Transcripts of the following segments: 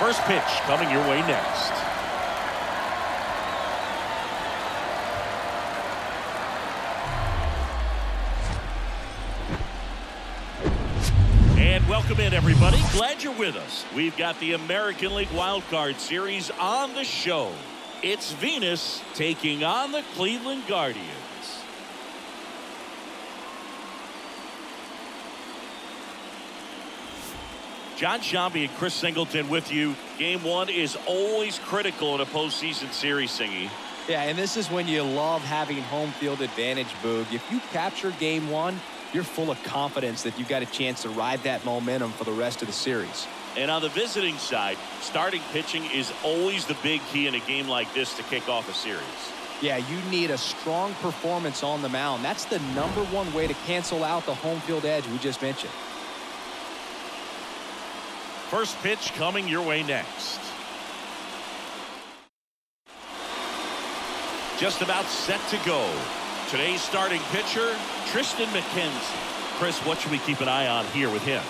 First pitch coming your way next. And welcome in, everybody. Glad you're with us. We've got the American League Wild Card Series on the show. It's Venus taking on the Cleveland Guardians. John Sciambi and Chris Singleton with you. Game one is always critical in a postseason series, Singy. Yeah, and this is when you love having home field advantage, Boog. If you capture game one, you're full of confidence that you've got a chance to ride that momentum for the rest of the series. And on the visiting side, starting pitching is always the big key in a game like this to kick off a series. Yeah, you need a strong performance on the mound. That's the #1 way to cancel out the home field edge we just mentioned. First pitch coming your way next. Just about set to go. Today's starting pitcher, Triston McKenzie. Chris, what should we keep an eye on here with him?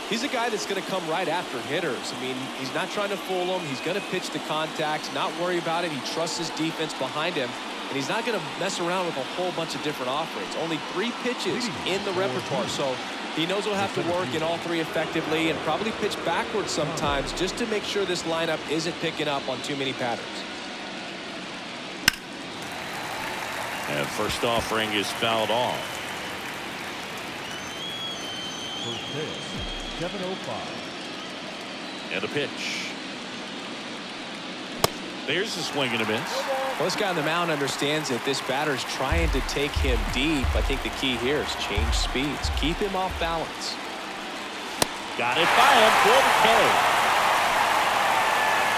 He's a guy that's going to come right after hitters. I mean, he's not trying to fool them. He's going to pitch to contact, not worry about it. He trusts his defense behind him, and he's not going to mess around with a whole bunch of different offerings. Only 3 pitches in the repertoire, so he knows he'll have to work in all 3 effectively and probably pitch backwards sometimes just to make sure this lineup isn't picking up on too many patterns. And first offering is fouled off. First pitch, 7:05. And a pitch. There's a swing and a miss. Well, this guy on the mound understands that this batter's trying to take him deep. I think the key here is change speeds. Keep him off balance. Got it by him for the K.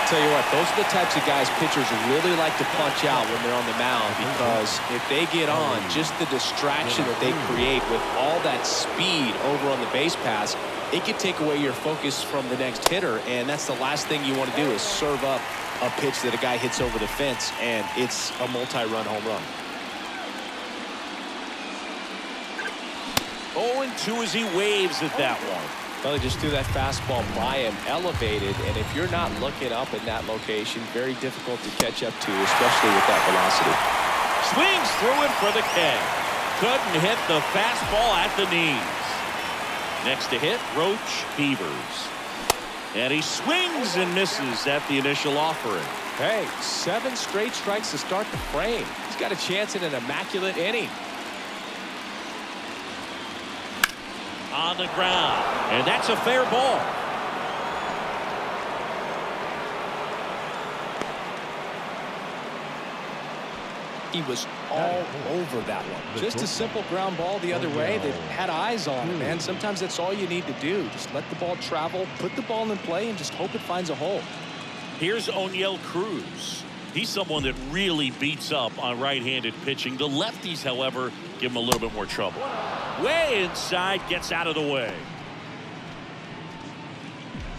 Tell you what, those are the types of guys pitchers really like to punch out when they're on the mound, because if they get on, just the distraction that they create with all that speed over on the base pass, it can take away your focus from the next hitter, and that's the last thing you want to do is serve up a pitch that a guy hits over the fence and it's a multi-run home run. 0-2 as he waves at that one. Well, he just threw that fastball by him, elevated, and if you're not looking up in that location, very difficult to catch up to, especially with that velocity. Swings through it for the K. Couldn't hit the fastball at the knees. Next to hit, Roach Beavers. And he swings and misses at the initial offering. Hey, 7 straight strikes to start the frame. He's got a chance in an immaculate inning. On the ground, and that's a fair ball. He was all over that one. Just a simple ground ball the other way that had eyes on it, man. Sometimes that's all you need to do. Just let the ball travel, put the ball in play, and just hope it finds a hole. Here's Oneil Cruz. He's someone that really beats up on right-handed pitching. The lefties, however, give him a little bit more trouble. Way inside, gets out of the way.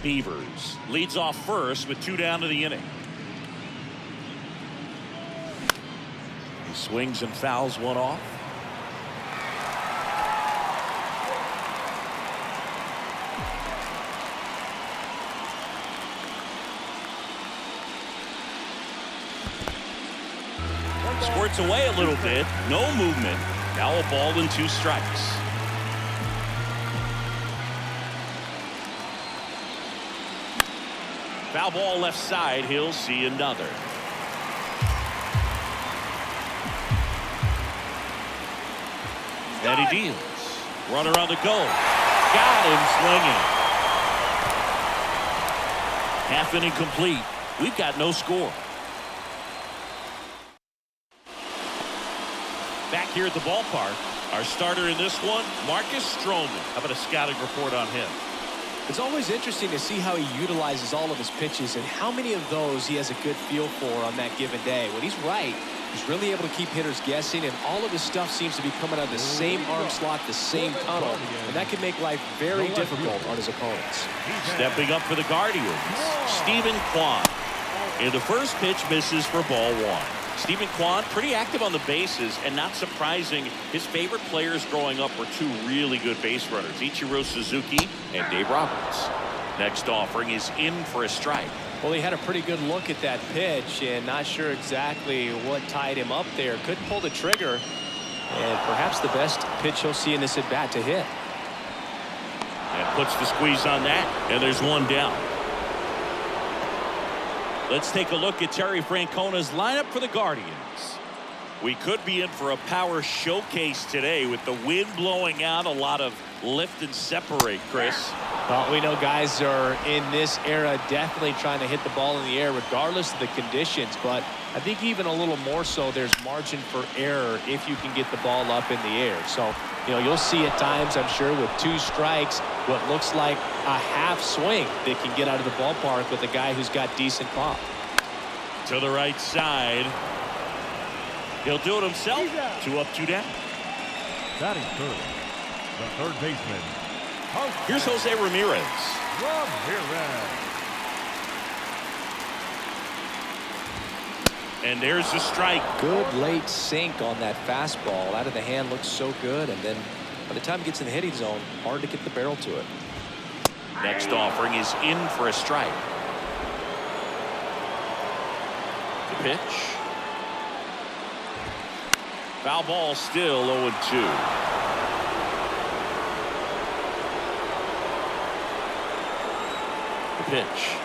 Beavers leads off first with 2 down to the inning. He swings and fouls one off. Squirts away a little bit. No movement. Now a ball and 2 strikes. Foul ball left side. He'll see another. And he deals. Runner on the go. Got him swinging. Half inning complete. We've got no score. Back here at the ballpark, our starter in this one, Marcus Stroman. How about a scouting report on him? It's always interesting to see how he utilizes all of his pitches and how many of those he has a good feel for on that given day. When he's right, he's really able to keep hitters guessing, and all of his stuff seems to be coming out of the same arm slot, the same tunnel, and that can make life very difficult on his opponents. Stepping up for the Guardians, Steven Kwan. And the first pitch misses for ball 1. Steven Kwan, pretty active on the bases, and not surprising, his favorite players growing up were 2 really good base runners, Ichiro Suzuki and Dave Roberts. Next offering is in for a strike. Well, he had a pretty good look at that pitch and not sure exactly what tied him up there. Couldn't pull the trigger, and perhaps the best pitch he'll see in this at bat to hit. And puts the squeeze on that, and there's one down. Let's take a look at Terry Francona's lineup for the Guardians. We could be in for a power showcase today with the wind blowing out, a lot of lift and separate, Chris. Well, we know guys are in this era definitely trying to hit the ball in the air regardless of the conditions, but I think even a little more so there's margin for error if you can get the ball up in the air. So, you know, you'll see at times, I'm sure, with 2 strikes, what looks like a half swing that can get out of the ballpark with a guy who's got decent pop. To the right side. He'll do it himself. 2 up, 2 down. Batting third, the third baseman. Here's Jose Ramirez. And there's the strike. Good late sink on that fastball. Out of the hand looks so good, and then by the time it gets in the hitting zone, hard to get the barrel to it. Next offering is in for a strike. The pitch. Foul ball, still 0-2. The pitch.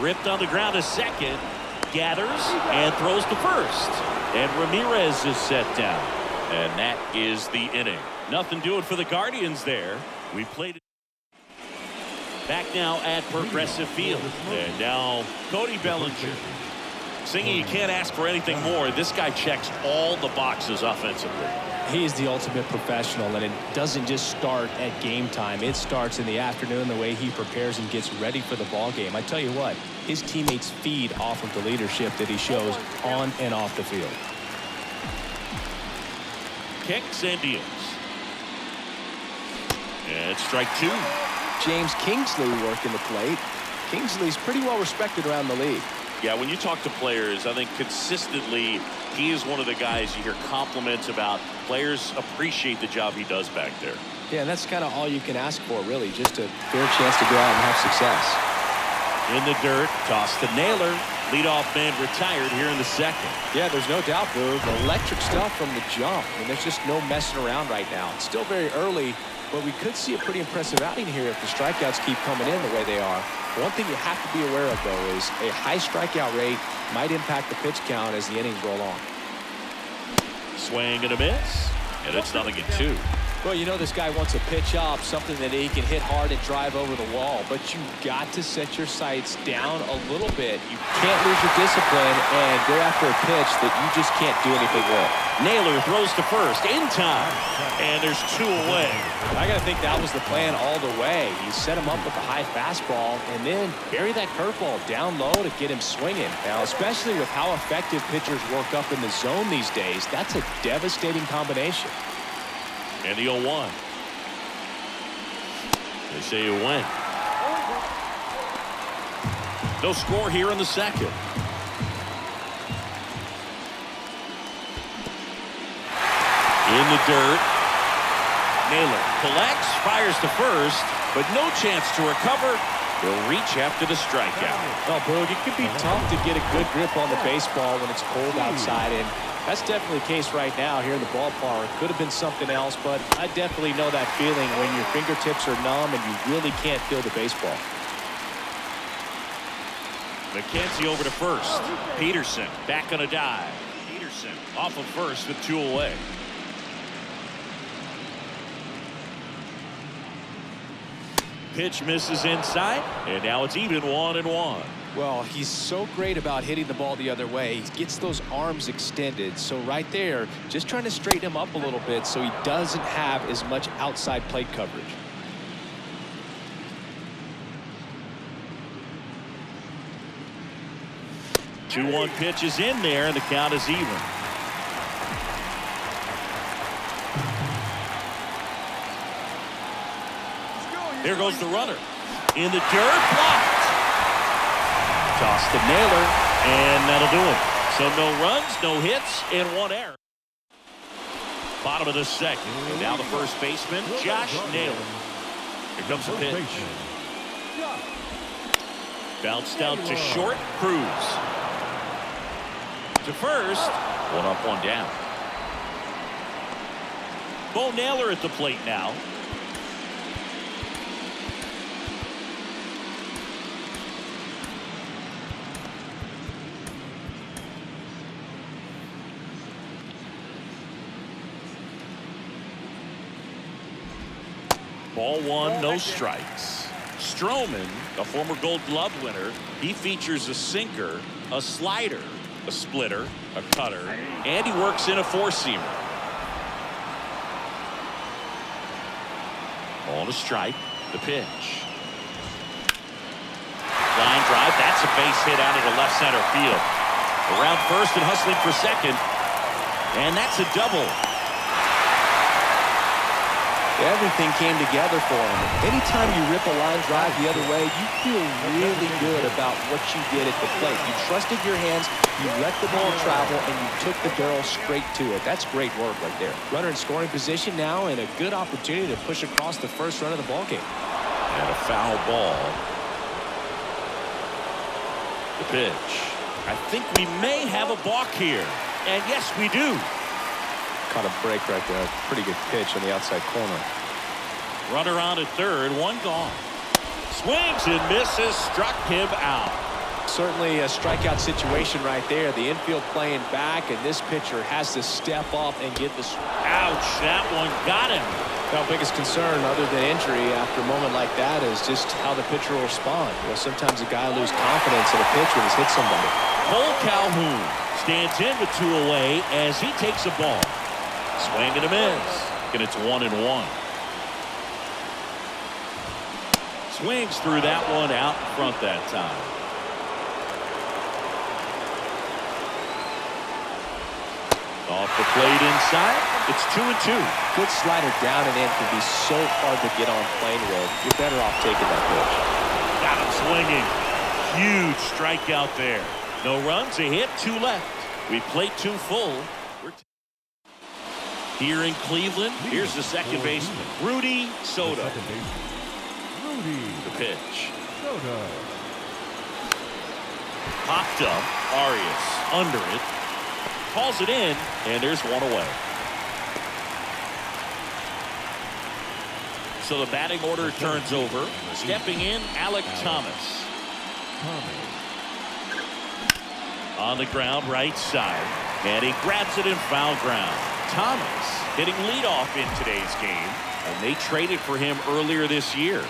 Ripped on the ground to second. Gathers and throws to first. And Ramirez is set down. And that is the inning. Nothing doing for the Guardians there. We played it. Back now at Progressive Field. And now Cody Bellinger. Singing, you can't ask for anything more. This guy checks all the boxes offensively. He is the ultimate professional, and it doesn't just start at game time. It starts in the afternoon, the way he prepares and gets ready for the ball game. I tell you what, his teammates feed off of the leadership that he shows on and off the field. Kicks and deals. And strike 2. James Kingsley working the plate. Kingsley's pretty well respected around the league. Yeah, when you talk to players, I think consistently he is one of the guys you hear compliments about. Players appreciate the job he does back there. Yeah, and that's kind of all you can ask for, really, just a fair chance to go out and have success. In the dirt, toss to Naylor. Leadoff man retired here in the second. Yeah, there's no doubt, Boog. Electric stuff from the jump. I mean, there's just no messing around right now. It's still very early, but we could see a pretty impressive outing here if the strikeouts keep coming in the way they are. One thing you have to be aware of, though, is a high strikeout rate might impact the pitch count as the innings roll on. Swing and a miss, and it's 0-2. Well, you know this guy wants a pitch up, something that he can hit hard and drive over the wall, but you got to set your sights down a little bit. You can't lose your discipline and go after a pitch that you just can't do anything with. Naylor throws to first in time, and there's 2 away. I got to think that was the plan all the way. You set him up with a high fastball and then bury that curveball down low to get him swinging. Now, especially with how effective pitchers work up in the zone these days, that's a devastating combination. And the 0-1. They say it went. No score here in the second. In the dirt. Naylor collects, fires to first, but no chance to recover. He'll reach after the strikeout. Well, Boog, it can be tough to get a good grip on the baseball when it's cold outside, and that's definitely the case right now here in the ballpark. Could have been something else, but I definitely know that feeling when your fingertips are numb and you really can't feel the baseball. McKenzie over to first. Peterson back on a dive. Peterson off of first with 2 away. Pitch misses inside, and now it's even 1-1. Well, he's so great about hitting the ball the other way. He gets those arms extended. So right there, just trying to straighten him up a little bit so he doesn't have as much outside plate coverage. The 2-1 pitch is in there, and the count is even. Here goes the runner. In the dirt, blocked. Toss to Naylor, and that'll do it. So no runs, no hits, and 1 error. Bottom of the second. And now the first baseman, Josh Naylor. Here comes the pitch. Bounced out to short. Cruz. To first. One up, one down. Bo Naylor at the plate now. Ball one, no strikes. Stroman, a former Gold Glove winner, he features a sinker, a slider, a splitter, a cutter, and he works in a four-seamer. On a strike, the pitch. Line drive, that's a base hit out into left center field. Around first and hustling for second, and that's a double. Everything came together for him. Anytime you rip a line drive the other way, you feel really good about what you did at the plate. You trusted your hands, you let the ball travel, and you took the barrel straight to it. That's great work right there. Runner in scoring position now, and a good opportunity to push across the first run of the ballgame. And a foul ball. The pitch. I think we may have a balk here. And yes, we do. Caught a break right there. Pretty good pitch on the outside corner. Runner on at third, one gone. Swings and misses, struck him out. Certainly a strikeout situation right there. The infield playing back, and this pitcher has to step up and get this. Ouch, that one got him. Our biggest concern, other than injury after a moment like that, is just how the pitcher will respond. You know, sometimes a guy loses confidence in a pitch when he's hit somebody. Cole Calhoun stands in with two away as he takes a ball. Swing and a miss. And it's 1-1. Swings through that one out in front that time. Off the plate inside. It's 2-2. Good slider down and in can be so hard to get on plane with. You're better off taking that pitch. Got him swinging. Huge strikeout there. No runs, a hit, two left. We played two full. Here in Cleveland, here's the second baseman, Rudy Soto. The pitch. Popped up, Arias under it, calls it in, and there's one away. So the batting order turns over. Stepping in, Alek Thomas. On the ground, right side, and he grabs it in foul ground. Thomas hitting leadoff in today's game, and they traded for him earlier this year.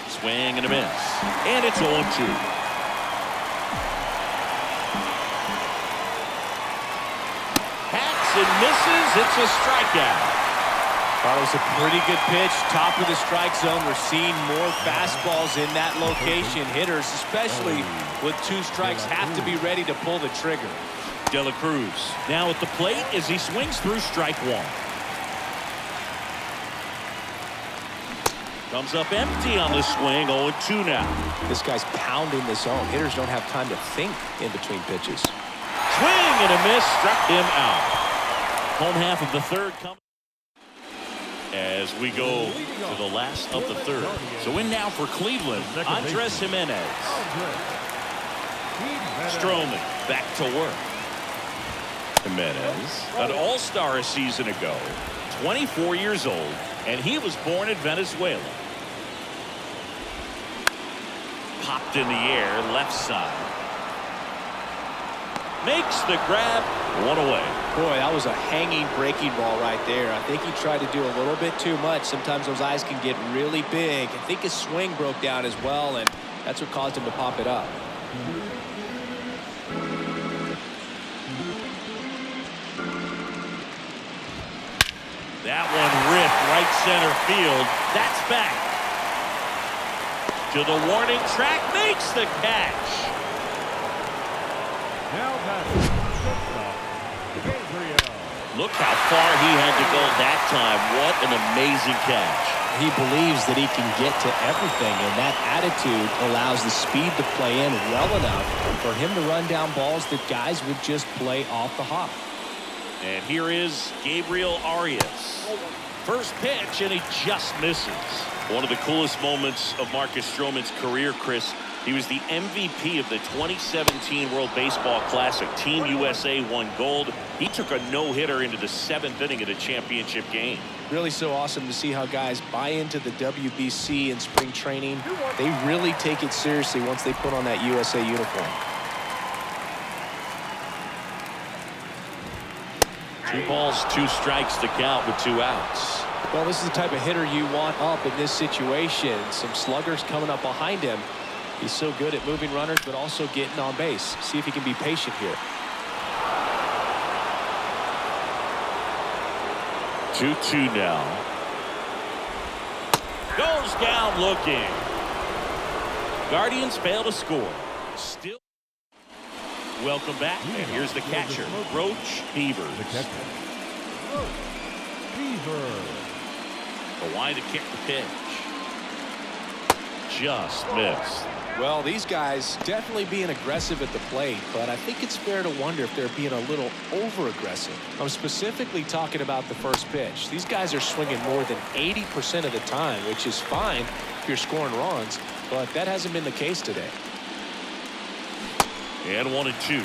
Swing and a miss, and it's 0-2. Hacks and misses. It's a strikeout. That was a pretty good pitch. Top of the strike zone. We're seeing more fastballs in that location. Hitters, especially with two strikes, have to be ready to pull the trigger. De La Cruz now at the plate as he swings through strike one. Comes up empty on the swing. 0-2 now. This guy's pounding the zone. Hitters don't have time to think in between pitches. Swing and a miss, struck him out. Home half of the third coming as we go to the last of the third. So in now for Cleveland, Andres Gimenez. Stroman back to work. Gimenez, an all-star a season ago, 24 years old, and he was born in Venezuela. Popped in the air, left side. Makes the grab, one away. Boy, that was a hanging breaking ball right there. I think he tried to do a little bit too much. Sometimes those eyes can get really big. I think his swing broke down as well, and that's what caused him to pop it up. That one ripped right center field. That's back. To the warning track, makes the catch. Now batting, shortstop, Gabriel. Look how far he had to go that time. What an amazing catch. He believes that he can get to everything, and that attitude allows the speed to play in well enough for him to run down balls that guys would just play off the hop. And here is Gabriel Arias. First pitch, and he just misses. One of the coolest moments of Marcus Stroman's career, Chris. He was the MVP of the 2017 World Baseball Classic. Team USA won gold. He took a no-hitter into the 7th inning of the championship game. Really so awesome to see how guys buy into the WBC in spring training. They really take it seriously once they put on that USA uniform. 2 balls, 2 strikes to count with 2 outs. Well, this is the type of hitter you want up in this situation. Some sluggers coming up behind him. He's so good at moving runners, but also getting on base. See if he can be patient here. 2-2 now. Goes down looking. Guardians fail to score. Still. Welcome back. And here's the catcher, Roach Beavers. The catcher, Roach Beavers. The line to kick the pitch. Just missed. Well, these guys definitely being aggressive at the plate, but I think it's fair to wonder if they're being a little over-aggressive. I'm specifically talking about the first pitch. These guys are swinging more than 80% of the time, which is fine if you're scoring runs, but that hasn't been the case today. And 1-2.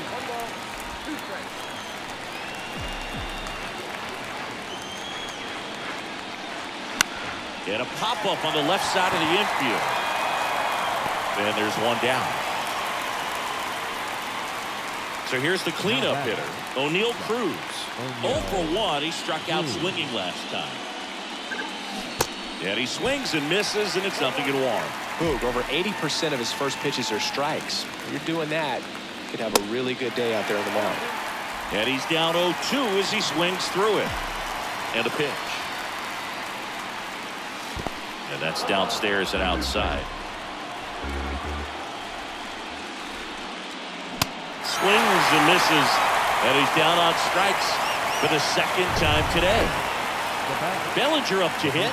And a pop-up on the left side of the infield. And there's one down. So here's the cleanup hitter, O'Neal Cruz. 0 for 1. He struck out swinging last time. And he swings and misses, and it's 0-1. Boog, over 80% of his first pitches are strikes. When you're doing that, you could have a really good day out there on the mound. And he's down 0-2 as he swings through it. And a pitch. And that's downstairs and outside. Swings and misses. And he's down on strikes for the 2nd time today. Bellinger up to hit.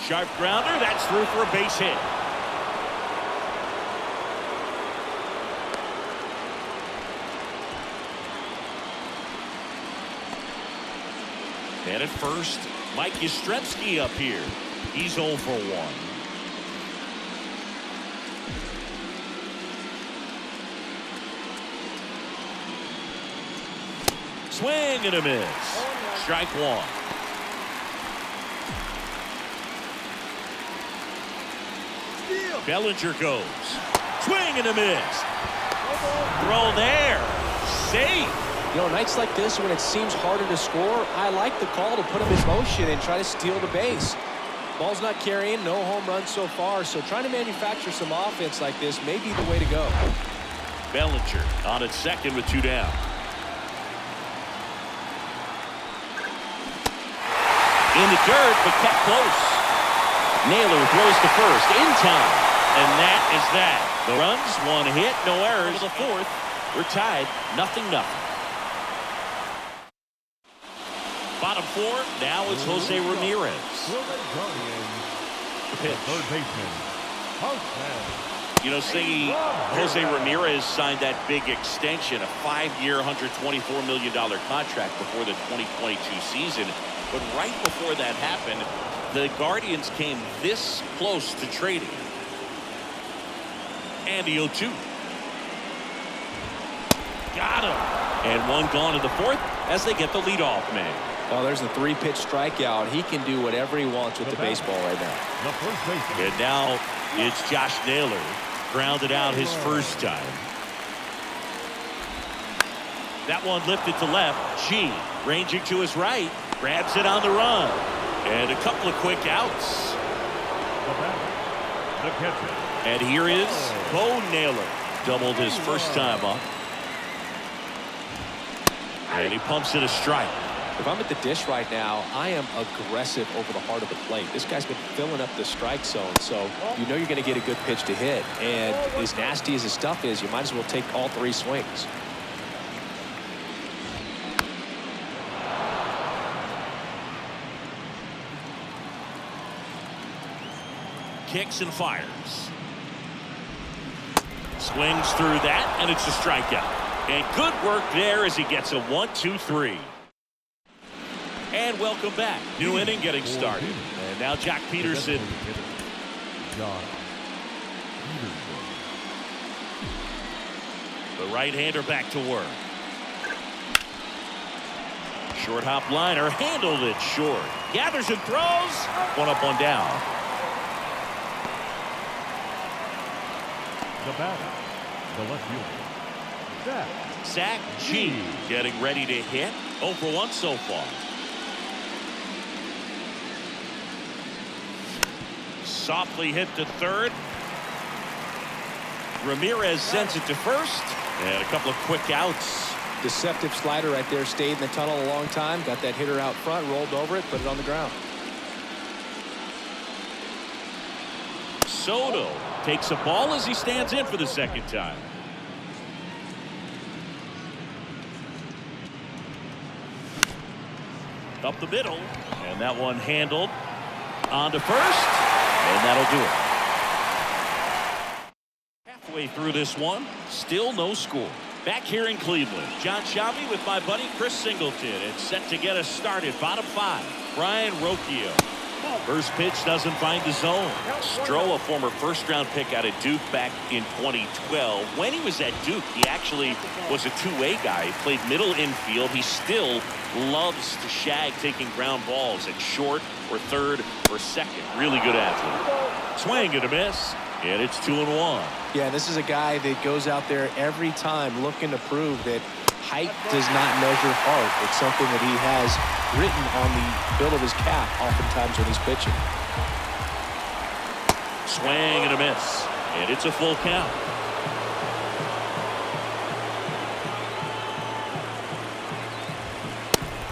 Sharp grounder. That's through for a base hit. And at first, Mike Yastrzemski up here. He's 0 for 1. Swing and a miss. Strike 1. Bellinger goes. Swing and a miss. Throw there. Safe. You know, nights like this when it seems harder to score, I like the call to put him in motion and try to steal the base. Ball's not carrying, no home runs so far, so trying to manufacture some offense like this may be the way to go. Bellinger on at second with 2 down. In the dirt, but kept close. Naylor throws to first in time, and that is that. The runs, 1 hit, no errors. For the 4th, we're tied 0-0. Bottom 4, now it's Jose Ramirez. The pitch. Third baseman, Jose. You know, Siggy, Jose Ramirez signed that big extension, a 5-year, $124 million contract before the 2022 season. But right before that happened, the Guardians came this close to trading him. And the 0-2. Got him. And 1 gone in the 4th as they get the leadoff man. Well, there's a 3-pitch strikeout. He can do whatever he wants with the baseball right now. The first baseman. And now it's Josh Naylor. Grounded out his first time. That one lifted to left. G ranging to his right. Grabs it on the run. And a couple of quick outs. The batter, the catcher. And here is Bo Naylor. Doubled his first time up. And he pumps it a strike. If I'm at the dish right now, I am aggressive over the heart of the plate. This guy's been filling up the strike zone, so you know you're going to get a good pitch to hit. And as nasty as his stuff is, you might as well take all 3 swings. Kicks and fires. Swings through that, and it's a strikeout. And good work there as he gets a 1-2-3. And welcome back. New inning getting started. And now Joc Pederson. Joc Pederson. The right-hander back to work. Short hop liner, handled it short. Gathers and throws. One up, one down. The batter, the left fielder, Zach G. getting ready to hit. 0 for 1 so far. Softly hit to third. Ramirez sends it to first. And a couple of quick outs. Deceptive slider right there. Stayed in the tunnel a long time. Got that hitter out front. Rolled over it. Put it on the ground. Soto takes a ball as he stands in for the second time. Up the middle. And that one handled. On to first. And that'll do it. Halfway through this one. Still no score. Back here in Cleveland, John Sciambi with my buddy Chris Singleton. It's set to get us started. Bottom 5. Brian Rocchio. First pitch doesn't find the zone. Stroh, a former first-round pick out of Duke back in 2012. When he was at Duke, he actually was a two-way guy. He played middle infield. He still loves to shag taking ground balls at short or third or second. Really good athlete. Swing and a miss. And it's 2-1. Yeah, this is a guy that goes out there every time looking to prove that height does not measure heart. It's something that he has written on the bill of his cap oftentimes when he's pitching. Swing and a miss. And it's a full count.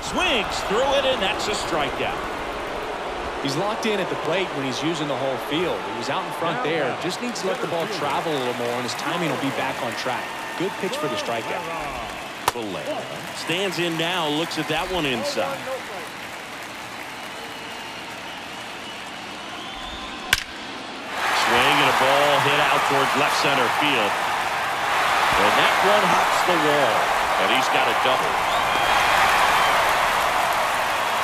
Swings through it, and that's a strikeout. He's locked in at the plate when he's using the whole field. He was out in front there. Just needs to let the ball travel a little more, and his timing will be back on track. Good pitch for the strikeout. Stands in now, looks at that one inside. Swing and a ball hit out towards left center field. And that one hops the wall. And he's got a double.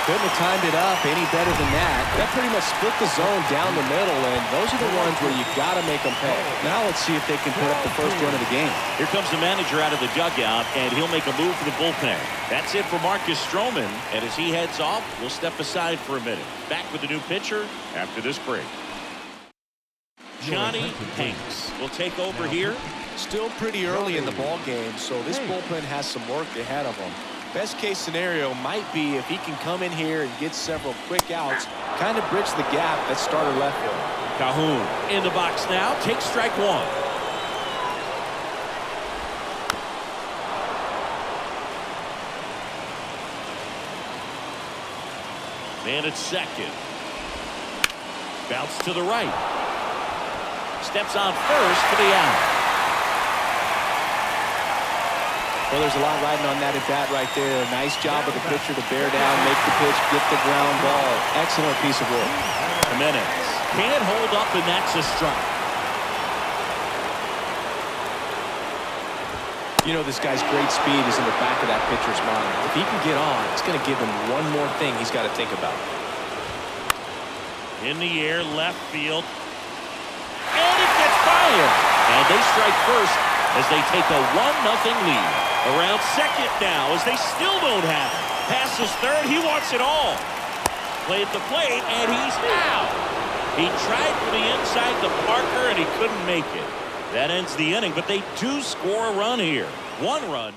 Couldn't have timed it up any better than that. That pretty much split the zone down the middle, and those are the ones where you got to make them pay. Now let's see if they can put up the first run of the game. Here comes the manager out of the dugout, and he'll make a move for the bullpen. That's it for Marcus Stroman, and as he heads off, we'll step aside for a minute. Back with the new pitcher after this break. Johnny Hanks will take over here. Still pretty early in the ball game, so this bullpen has some work ahead of them. Best case scenario might be if he can come in here and get several quick outs, kind of bridge the gap that starter left for him. Cahoon in the box now, takes strike one. Man at second. Bounce to the right. Steps on first for the out. Well, there's a lot riding on that at bat right there. Nice job of the pitcher to bear down, make the pitch, get the ground ball. Excellent piece of work. Jimenez can't hold up, and that's a strike. You know, this guy's great speed is in the back of that pitcher's mind. If he can get on, it's going to give him one more thing he's got to think about. In the air, left field. And it gets by him. And they strike first as they take a 1-0 lead. Around second now as they still don't have it. Passes third. He wants it all. Play at the plate, and he's out. He tried for the inside to Parker, and he couldn't make it. That ends the inning, but they do score a run here. 1 run.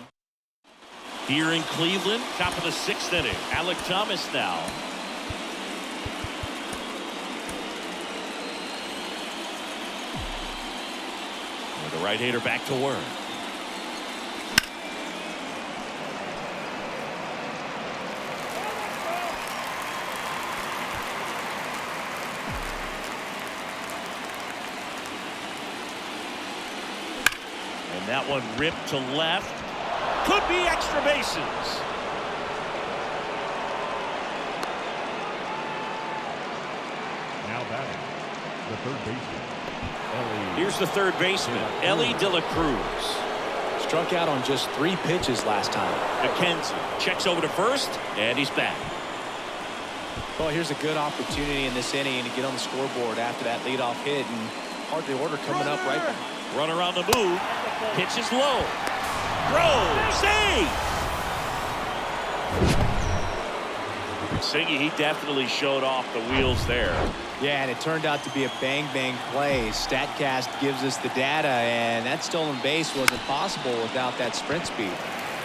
Here in Cleveland, top of the 6th inning. Alek Thomas now. With the right-hander back to work. And that one ripped to left. Could be extra bases. Now batting, the third baseman. Here's the third baseman, Elly De La Cruz. Struck out on just 3 pitches last time. McKenzie checks over to first, and he's back. Well, here's a good opportunity in this inning to get on the scoreboard after that leadoff hit, and hardly order coming up right behind. Runner on the move. Pitches low. Throw. Save. Singy, he definitely showed off the wheels there. Yeah, and it turned out to be a bang-bang play. StatCast gives us the data, and that stolen base wasn't possible without that sprint speed.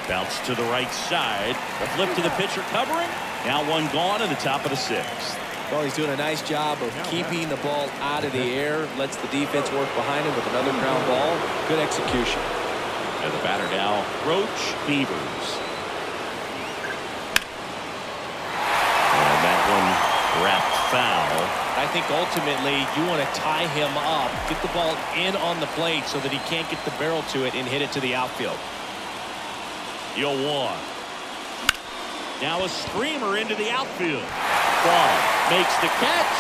Bounce to the right side. The flip to the pitcher covering. Now one gone in the top of the 6th. Well, he's doing a nice job of keeping the ball out of the air. Lets the defense work behind him with another ground ball. Good execution. And the batter now, Roach Beavers. And that one wrapped foul. I think ultimately you want to tie him up, get the ball in on the plate so that he can't get the barrel to it and hit it to the outfield. 0-1. Now a screamer into the outfield. Braun makes the catch.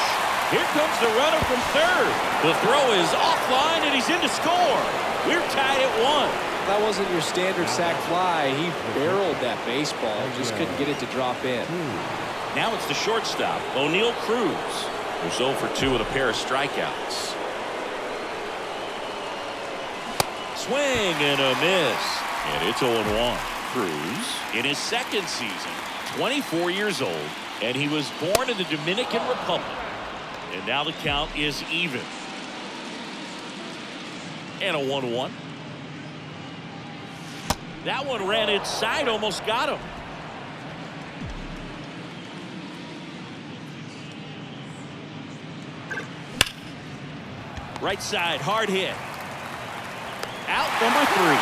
Here comes the runner from third. The throw is offline and he's in to score. We're tied at 1. That wasn't your standard sac fly. He barreled that baseball. Just couldn't get it to drop in. Now it's the shortstop, O'Neal Cruz, who's 0 for 2 with a pair of strikeouts. Swing and a miss. And it's 0-1. Cruz in his 2nd season, 24 years old, and he was born in the Dominican Republic. And now the count is even. And a 1-1. That one ran inside, almost got him. Right side, hard hit. Out number 3.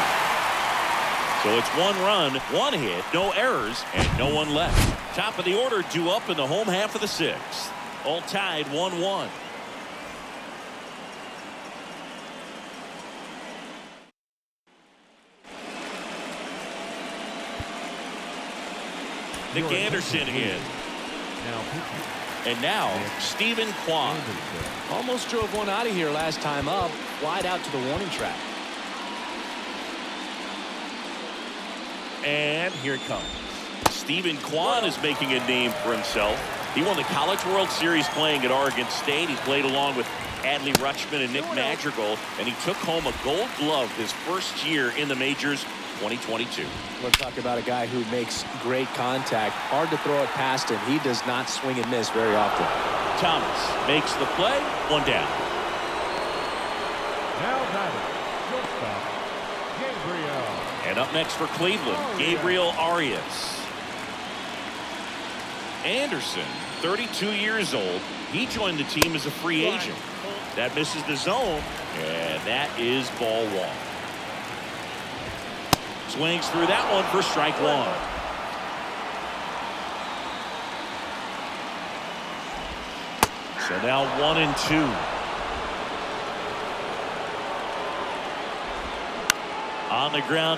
So it's 1 run, 1 hit, no errors, and no one left. Top of the order due up in the home half of the 6th. All tied 1-1. Nick Anderson in. And now, Stephen Kwan. Almost drove one out of here last time up. Wide out to the warning track. And here it comes. Stephen Kwan is making a name for himself. He won the College World Series playing at Oregon State. He's played along with Adley Rutschman and Nick Madrigal, and he took home a Gold Glove his first year in the majors, 2022. We're talking about a guy who makes great contact. Hard to throw it past him. He does not swing and miss very often. Thomas makes the play. 1 down. Now batting, shortstop, Gabriel. And up next for Cleveland, Gabriel Arias. Anderson, 32 years old. He joined the team as a free agent. That misses the zone, and that is ball 1. Swings through that one for strike 1. So now 1-2. On the ground.